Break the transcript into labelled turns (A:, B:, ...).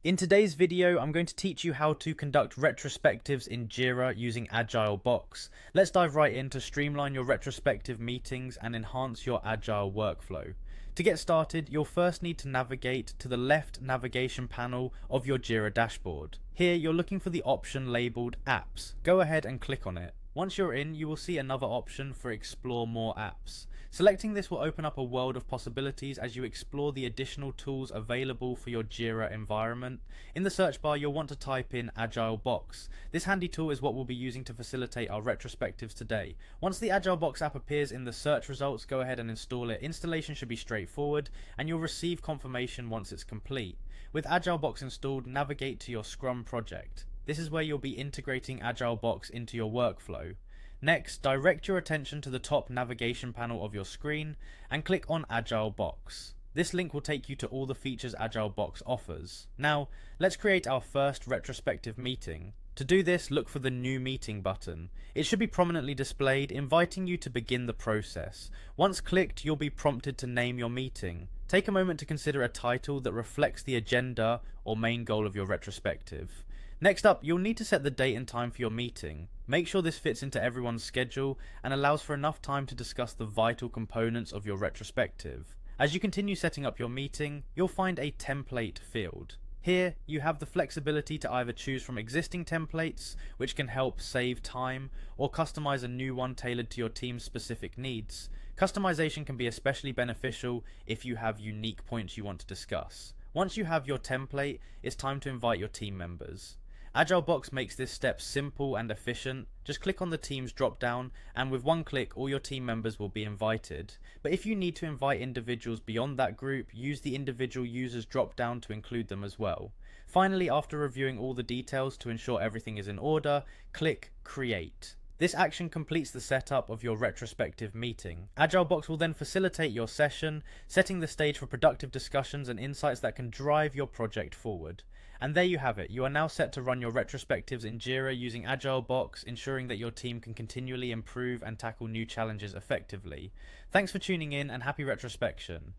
A: In today's video, I'm going to teach you how to conduct retrospectives in Jira using Agilebox. Let's dive right in to streamline your retrospective meetings and enhance your agile workflow. To get started, you'll first need to navigate to the left navigation panel of your Jira dashboard. Here, you're looking for the option labeled Apps. Go ahead and click on it. Once you're in, you will see another option for Explore More Apps. Selecting this will open up a world of possibilities as you explore the additional tools available for your Jira environment. In the search bar, you'll want to type in Agilebox. This handy tool is what we'll be using to facilitate our retrospectives today. Once the Agilebox app appears in the search results, go ahead and install it. Installation should be straightforward, and you'll receive confirmation once it's complete. With Agilebox installed, navigate to your Scrum project. This is where you'll be integrating Agilebox into your workflow. Next, direct your attention to the top navigation panel of your screen and click on Agilebox. This link will take you to all the features Agilebox offers. Now, let's create our first retrospective meeting. To do this, look for the New Meeting button. It should be prominently displayed, inviting you to begin the process. Once clicked, you'll be prompted to name your meeting. Take a moment to consider a title that reflects the agenda or main goal of your retrospective. Next up, you'll need to set the date and time for your meeting. Make sure this fits into everyone's schedule and allows for enough time to discuss the vital components of your retrospective. As you continue setting up your meeting, you'll find a template field. Here, you have the flexibility to either choose from existing templates, which can help save time, or customize a new one tailored to your team's specific needs. Customization can be especially beneficial if you have unique points you want to discuss. Once you have your template, it's time to invite your team members. Agilebox makes this step simple and efficient. Just click on the Teams drop down and with one click all your team members will be invited. But if you need to invite individuals beyond that group, use the individual users drop down to include them as well. Finally, after reviewing all the details to ensure everything is in order, click Create. This action completes the setup of your retrospective meeting. Agilebox will then facilitate your session, setting the stage for productive discussions and insights that can drive your project forward. And there you have it. You are now set to run your retrospectives in Jira using Agilebox, ensuring that your team can continually improve and tackle new challenges effectively. Thanks for tuning in and happy retrospection.